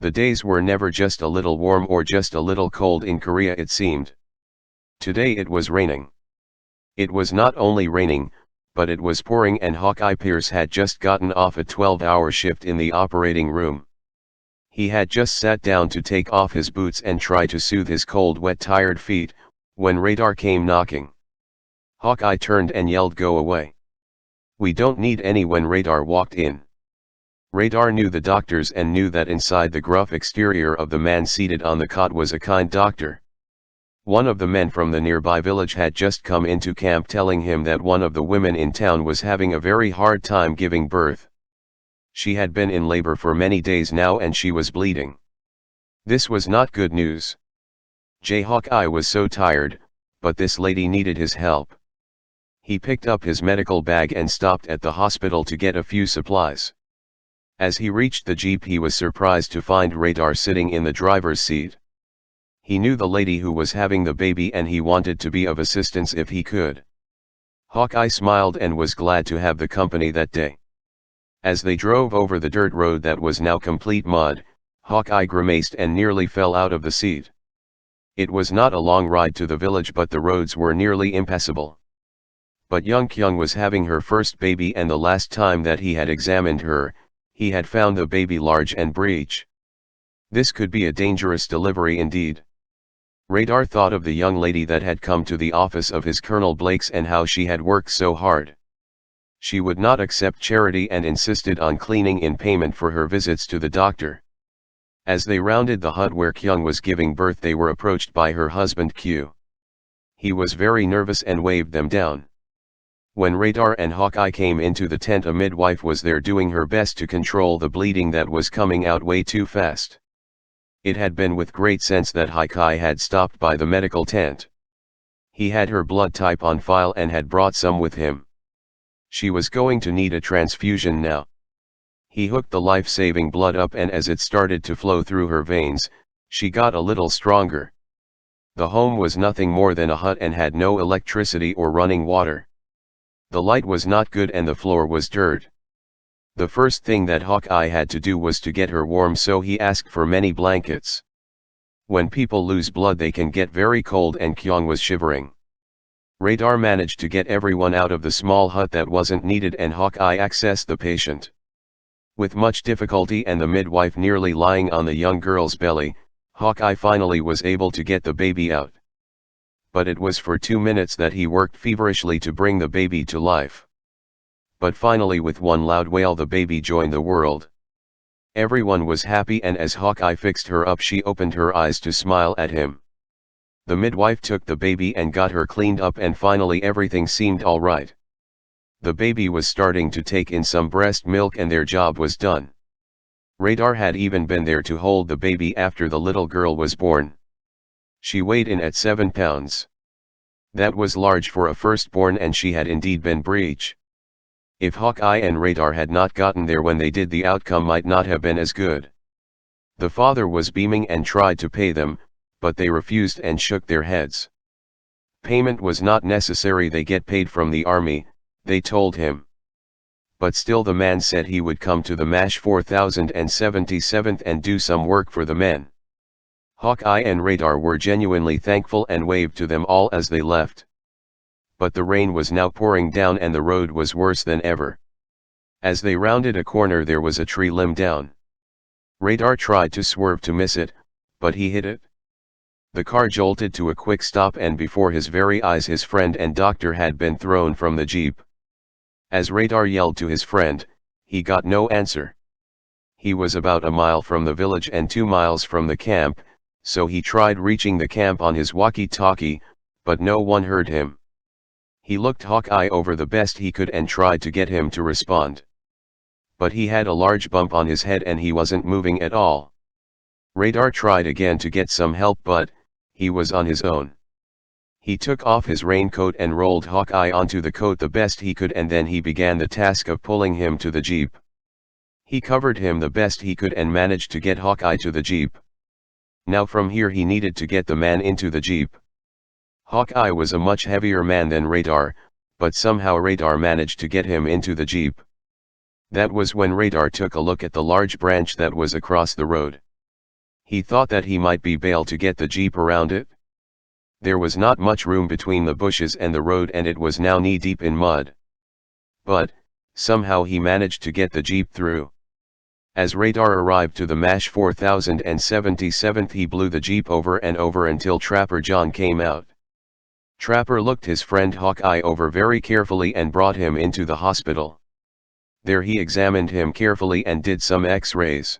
The days were never just a little warm or just a little cold in Korea, it seemed. Today it was raining. It was not only raining, but it was pouring, and Hawkeye Pierce had just gotten off a 12-hour shift in the operating room. He had just sat down to take off his boots and try to soothe his cold, wet, tired feet, when Radar came knocking. Hawkeye turned and yelled, "Go away. We don't need any." When Radar walked in, Radar knew the doctors and knew that inside the gruff exterior of the man seated on the cot was a kind doctor. One of the men from the nearby village had just come into camp telling him that one of the women in town was having a very hard time giving birth. She had been in labor for many days now and she was bleeding. This was not good news. Hawkeye was so tired, but this lady needed his help. He picked up his medical bag and stopped at the hospital to get a few supplies. As he reached the jeep, he was surprised to find Radar sitting in the driver's seat. He knew the lady who was having the baby and he wanted to be of assistance if he could. Hawkeye smiled and was glad to have the company that day. As they drove over the dirt road that was now complete mud, Hawkeye grimaced and nearly fell out of the seat. It was not a long ride to the village, but the roads were nearly impassable. But young Kyung was having her first baby, and the last time that he had examined her, he had found the baby large and breech. This could be a dangerous delivery indeed. Radar thought of the young lady that had come to the office of his Colonel Blake's and how she had worked so hard. She would not accept charity and insisted on cleaning in payment for her visits to the doctor. As they rounded the hut where Kyung was giving birth, they were approached by her husband Q. He was very nervous and waved them down. When Radar and Hawkeye came into the tent, a midwife was there doing her best to control the bleeding that was coming out way too fast. It had been with great sense that Hawkeye had stopped by the medical tent. He had her blood type on file and had brought some with him. She was going to need a transfusion now. He hooked the life-saving blood up, and as it started to flow through her veins, she got a little stronger. The home was nothing more than a hut and had no electricity or running water. The light was not good and the floor was dirt. The first thing that Hawkeye had to do was to get her warm, so he asked for many blankets. When people lose blood they can get very cold, and Kyung was shivering. Radar managed to get everyone out of the small hut that wasn't needed, and Hawkeye accessed the patient. With much difficulty and the midwife nearly lying on the young girl's belly, Hawkeye finally was able to get the baby out. But it was for 2 minutes that he worked feverishly to bring the baby to life. But finally, with one loud wail, the baby joined the world. Everyone was happy, and as Hawkeye fixed her up, she opened her eyes to smile at him. The midwife took the baby and got her cleaned up, and finally everything seemed all right. The baby was starting to take in some breast milk and their job was done. Radar had even been there to hold the baby after the little girl was born. She weighed in at 7 pounds. That was large for a firstborn, and she had indeed been breech. If Hawkeye and Radar had not gotten there when they did, the outcome might not have been as good. The father was beaming and tried to pay them, but they refused and shook their heads. Payment was not necessary, they get paid from the army, they told him. But still the man said he would come to the MASH 4077th and do some work for the men. Hawkeye and Radar were genuinely thankful and waved to them all as they left. But the rain was now pouring down and the road was worse than ever. As they rounded a corner there was a tree limb down. Radar tried to swerve to miss it, but he hit it. The car jolted to a quick stop, and before his very eyes his friend and doctor had been thrown from the jeep. As Radar yelled to his friend, he got no answer. He was about a mile from the village and 2 miles from the camp, so he tried reaching the camp on his walkie-talkie, but no one heard him. He looked Hawkeye over the best he could and tried to get him to respond. But he had a large bump on his head and he wasn't moving at all. Radar tried again to get some help, but he was on his own. He took off his raincoat and rolled Hawkeye onto the coat the best he could, and then he began the task of pulling him to the jeep. He covered him the best he could and managed to get Hawkeye to the jeep. Now from here he needed to get the man into the jeep. Hawkeye was a much heavier man than Radar, but somehow Radar managed to get him into the jeep. That was when Radar took a look at the large branch that was across the road. He thought that he might be able to get the jeep around it. There was not much room between the bushes and the road, and it was now knee-deep in mud. But, somehow he managed to get the jeep through. As Radar arrived to the MASH 4077th, he blew the jeep over and over until Trapper John came out. Trapper looked his friend Hawkeye over very carefully and brought him into the hospital. There he examined him carefully and did some x-rays.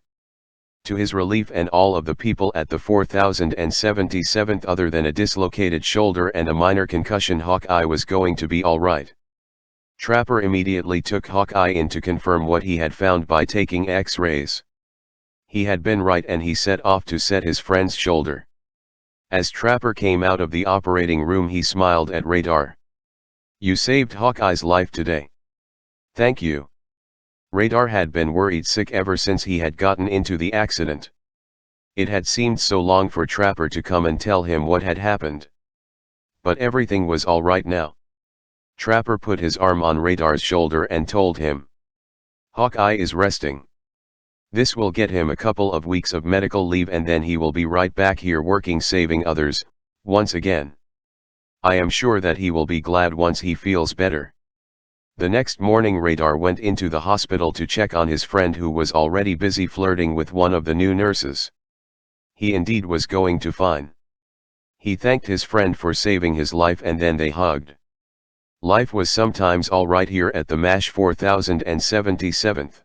To his relief and all of the people at the 4077th, other than a dislocated shoulder and a minor concussion, Hawkeye was going to be all right. Trapper immediately took Hawkeye in to confirm what he had found by taking x-rays. He had been right, and he set off to set his friend's shoulder. As Trapper came out of the operating room, he smiled at Radar. "You saved Hawkeye's life today." "Thank you." Radar had been worried sick ever since he had gotten into the accident. It had seemed so long for Trapper to come and tell him what had happened. But everything was all right now. Trapper put his arm on Radar's shoulder and told him, "Hawkeye is resting. This will get him a couple of weeks of medical leave, and then he will be right back here working, saving others, once again. I am sure that he will be glad once he feels better." The next morning Radar went into the hospital to check on his friend, who was already busy flirting with one of the new nurses. He indeed was going to fine. He thanked his friend for saving his life, and then they hugged. Life was sometimes all right here at the MASH 4077th.